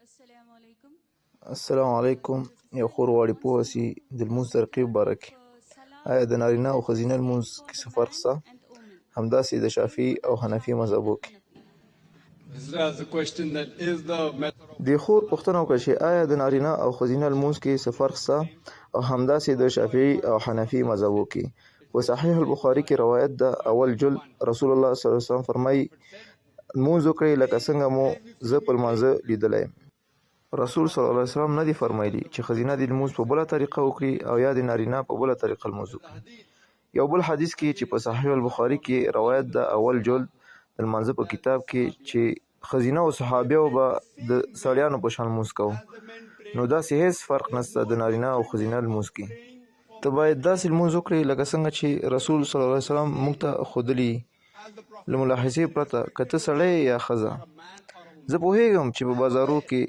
السلام علیکم. یو خور غواړي پوه سي د لمونځ ترقیب باره کې. آیا د نارینه او ښځینه لمونځ کې څه فرق شته؟ همداسې د شافعي او حنفي مذهبو کې. د خور پوښتنه وکړه چې آیا د نارینه او ښځینه لمونځ کې څه فرق شته او همداسې د شافعي او حنفي مذهبو کې. په صحیح البخاري کې روایت ده، اول جل رسول الله صلی الله علیه وسلم فرمایي لمونځ وکړئ لکه څنګه مو زه په لمانځه لیدلی یم. رسول صلی الله علیه وسلم نه دی فرمایلی چې ښځینه د لمونځ په بله طریقه وکړي او یا د نارینه په بله طریقه لمونځ وکړي. یو بل حدیث کې چې په صحیح البخاري کې روایت ده، اول جلد د لمانځه په کتاب کې چې ښځینه او صحابیو به د سړیانو په شان لمونځ کوو، نو داسې هیڅ فرق نشته د نارینه او ښځینه لمونځ کې. ته باید داسې لمونځ وکړې لکه څنګه چې رسول صلی الله علیه وسلم موږ ته ښودلي له ملاحظې پرته، که ته سړی یا ښځه. زه پوهیږم چې په بازارو کې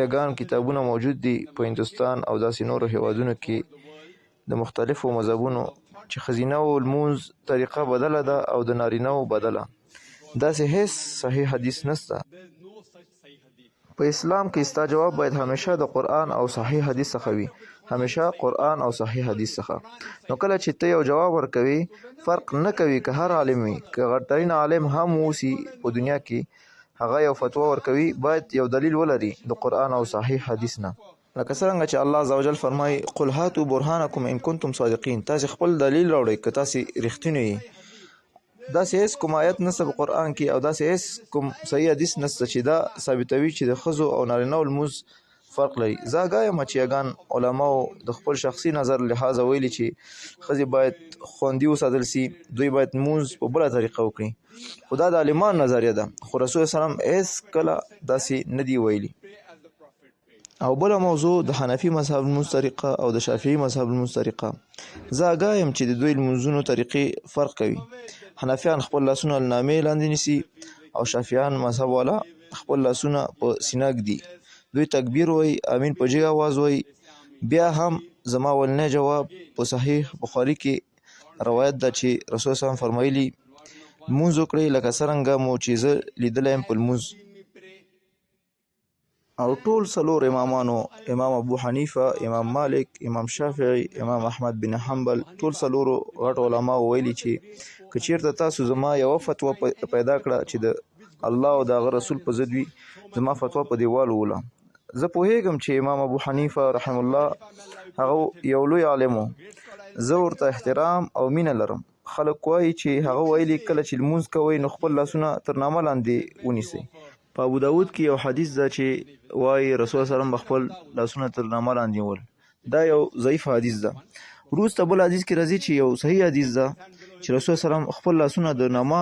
یګان کتابونه موجود دي په هندوستان او داسې نورو هیوادونو کې د مختلفو مذهبونو چې ښځینه و لمونځ طریقه بدله ده او د نارینه و بدله. داسې هیڅ صحیح حدیث نشته. په اسلام کې ستا جواب باید همیشه د قرآن او صحیح حدیث څخه وي، همیشه قرآن او صحیح حدیث څخه. نو کله چې ته یو جواب ورکوي فرق نه کوي که هر عالم وي، که غټترین عالم هم اوسي په دنیا کې، هغه یو فتوا ورکوي باید یو دلیل ولري د قرآن او صحیح حدیث نه. لکه څرنګه چې الله عزوجل فرمایي قل هاتوا برهانکم ان کنتم صادقین، تاسې خپل دلیل راوړئ که تاسې رښتینی یې. داسې هیڅ کوم آیت نشته په قرآن کې او داسې هیڅ کوم صحیح حدیث نشته چې دا ثابتوي چې د ښځو او نارینهو لمونځ فرق لري. زه آګاه یم چې یګان علماو د خپل شخصي نظر لحاظه ویلي چې ښځې باید خوندي وساتل سي، دوی باید لمونځ په بله طریقه وکړي، خو دا د عالمانو نظریه ده، خو رسول صلی الله علیه وسلم هیڅ کله داسې نه دی ویلي. او بله موضوع د حنفي مذهب لمونځ طریقه او د شافعي مذهب لمونځ طریقه. زه آګاه یم چې د دوی لمونځونو طریقې فرق کوي. حنفیان خپل لاسونه له نامې لاندې نیسي او شافعیان مذهب والا خپل لاسونه په سینه ږدي. دوی تکبیر وایي، امین په جګ آواز وایي. بیا هم زما ولنی جواب په صحیح بخاري کې روایت ده چې رسول صلی الله علیه وسلم فرمایلي لمونځ وکړئ لکه څرنګه مو چې زه لیدلی یم په لمونځ. او ټول څلور امامانو، امام ابو حنیفه، امام مالک، امام شافعي، امام احمد بن حنبل، ټول څلورو غټ علما ویلي چې که چیرته تاسو زما یوه فتوا پیدا کړه چې د الله او د هغه رسول په ضد وي، زما فتوا په دیوال ووله. زه پوهیږم چې امام ابو حنیفه رحم الله هغه یو لوی عالم و، زه ورته احترام او مینه لرم. خلک وایي چې هغه ویلي کله چې لمونځ کوئ نو خپل لاسونه تر نامه لاندې ونیسئ. په ابو داود کې یو حدیث ده چې وایي رسول صلی الله علیه وسلم خپل لاسونه تر نامه لاندې نیول. دا یو ضعیف حدیث ده. وروسته بل حدیث کې راځي چې یو صحیح حدیث ده چې رسول صلی الله علیه وسلم خپل لاسونه د نامه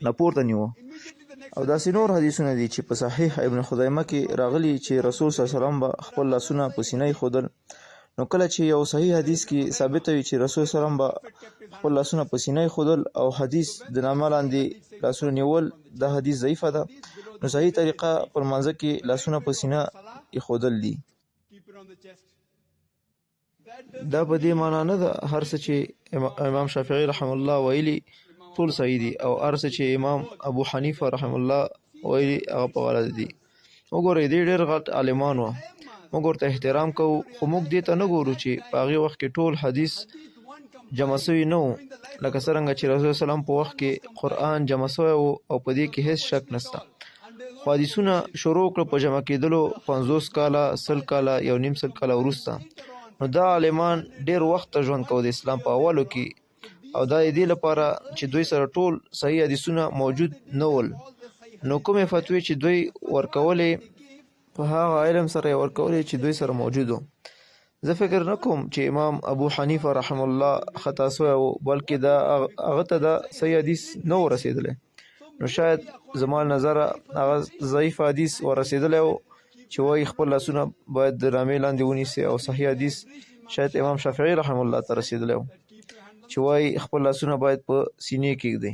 نه پورته نیوه. او داسې نور حدیثونه دي چې په صحیح ابن خزیمه کې راغلي چې رسول صلی الله علیه وسلم به خپل لاسونه په سینه ایښودل. نو کله چې یو صحیح حدیث کې ثابته وي چې رسول صلی الله علیه وسلم به خپل لاسونه په سینه ایښودل او حدیث د نامه لاندې لاسونه نیول، دا حدیث ضعیفه ده. نو صحیح طریقه په لمانځه کې لاسونه په سینه ایښودل دي. دا په دې معنا نه ده هر څه چې امام شافعي رحم الله ویلي ټول صحیح دي او هر څه چې امام ابو حنیفه رحم الله ویلي هغه په غلط دي. وګورئ دې ډېر غټ عالمان وو، موږ ورته احترام کوو، خو موږ دې ته نه ګورو چې په هغې وخت کې ټول حدیث جمع سوي نه و، لکه څرنګه چې رسول صلی الله علیه وسلم په وخت کې قرآن جمع سوی و او په دې کې هیڅ شک نشته. خو حدیثونه شروع کړه په جمع کېدلو 50 کاله، 100 کاله، 1.5 کاله وروسته. نو دا عالمان ډېر وخت ته ژوند کوو د اسلام په اولو کې، او دا د دې لپاره چې دوی سره ټول صحیح حدیثونه موجود نه ول. نو کومې فتوی چې دوی ورکولې په هغه علم سره یې ورکولې چې دوی سره موجود و. زه فکر نه کوم چې امام ابو حنیفه رحم الله خطا سوی و، بلکې دا هغه ته دا صحیح حدیث نه و رسېدلی. نو شاید زما نظره هغه ضعیف حدیث ورسېدلی و چې وایي خپل لاسونه باید د نامې لاندې ونیسي، او صحیح حدیث شاید امام شافعي رحم الله ته رسېدلی و چې وایي خپل لاسونه باید په سینې کېږدئ.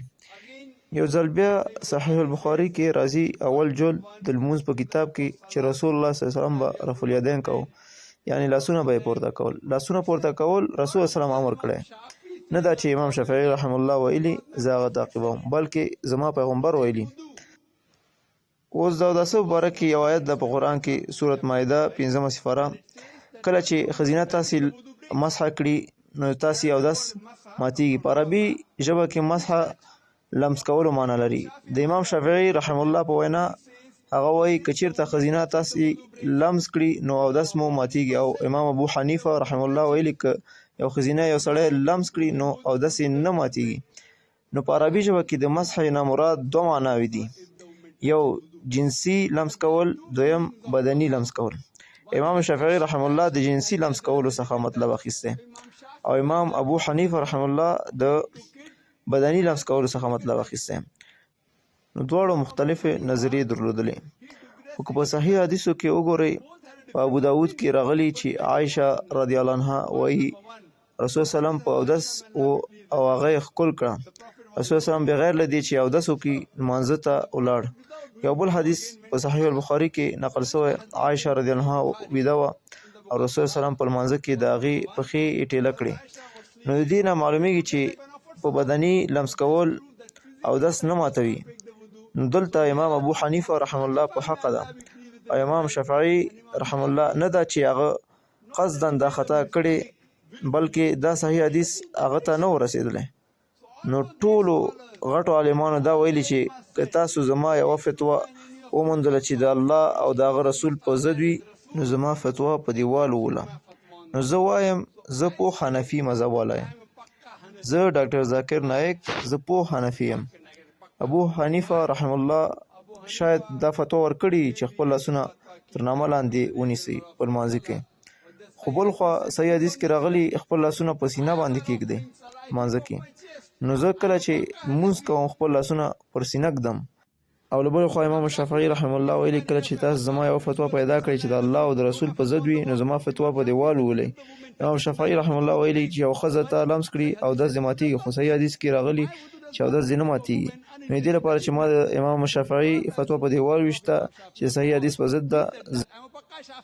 یو ځل بیا صحیح البخاري کې راځي اول جلد د لمونځ په کتاب کې چې رسول الله صلی الله علیه وسلم به رفع الیدین کوو، یعنی لاسونه به یې پورته کول. لاسونه پورته کول رسول الله صلی الله علیه وسلم امر کړی، نه دا چې امام شافعي رحم الله ویلي زه هغه تعقیبوم، بلکې زما پیغمبر ویلي. اوس د اوداسه په باره کې یو آیت ده په قرآن کې سورت مائده 5 سپاره. کله چې ښځینه تاسې مسح کړي نو تاسې اودس ماتیږي. په عربي ژبه کې مسح لمس کولو معنی لري. د امام شافعي رحم الله په وینا هغه وایي که چېرته ښځینه تاسې لمس کړي نو اودس مو ماتیږي، او امام ابو حنیفه رحم الله ویلي که یو ښځینه یو سړی لمس کړي نو اودس یې نه ماتیږي. نو په عربي ژبه کې د مسح نه مراد دوه معناوې دي، یو جنسي لمس کول، دویم بدني لمس کول. امام شافعي رحم الله د جنسي لمس کولو څخه مطلب اخیستی او امام ابو حنیفه رحم الله د بدني لمس کولو څخه مطلب اخیستی. نو دواړو مختلفې نظریې درلودلې. خو که په صحیح حدیثو کې وګورئ، په ابو داود کې راغلي چې عایشه رضی الله عنها وایي رسول سلام په اودس او هغه یې ښکل کړه. رسول سلام بغیر له دې چې اودس وکړي لمانځه ته ولاړ. یو بل حدیث په صحیح البخاري کې نقل شوی، عایشه رضی الله عنها ویده وه او رسول سلام په لمانځه کې د هغې پښې ټیله کړې. نو د دې نه معلومیږي چې په بدني لمس کول اودس نه ماتوي. نو دلته امام ابو حنیفه رحم الله په حق ده او امام شافعي رحم الله نه ده چې هغه قصدا دا خطا کړې، بلکې دا صحیح حدیث هغه ته نه ورسېدلی. نو ټولو غټو عالمانو دا ویلي چې که تاسو زما یوه فتوا وموندله چې د الله او د هغه رسول په ضد وي نو زما فتوا په دیوال ووله. نو زه وایم زه پوه حنفي مذهب والا یم. زه ډاکټر ذاکر نایک، زه پوه حنفي یم. ابو حنیفه رحم الله شاید دا فتوا ورکړي چې خپل لاسونه تر نامه لاندې ونیسئ په لمانځه کې، خو بل خوا صحیح حدیث کې راغلي خپل لاسونه په سینه باندې کېږدئ لمانځه کې. نو زه کله چې لمونځ کوم خپل لاسونه پر سینه ږدم. او له بلې خوا امام شافعي رحم الله ویلي کله چې تاسو زما یوه فتوا پیدا کړئ چې د الله او د رسول په ضد وي نو زما فتوا په دیوال وولئ. امام شافعي رحم الله ویلي چې یو ښځه ته لمس کړي اودس دې ماتیږي، خو صحیح حدیث کې راغلي چې اودس دې نه ماتیږي. نو دې لپاره چې ما د امام شافعي فتوا په دیوال ویشته چې صحیح حدیث په ضد ده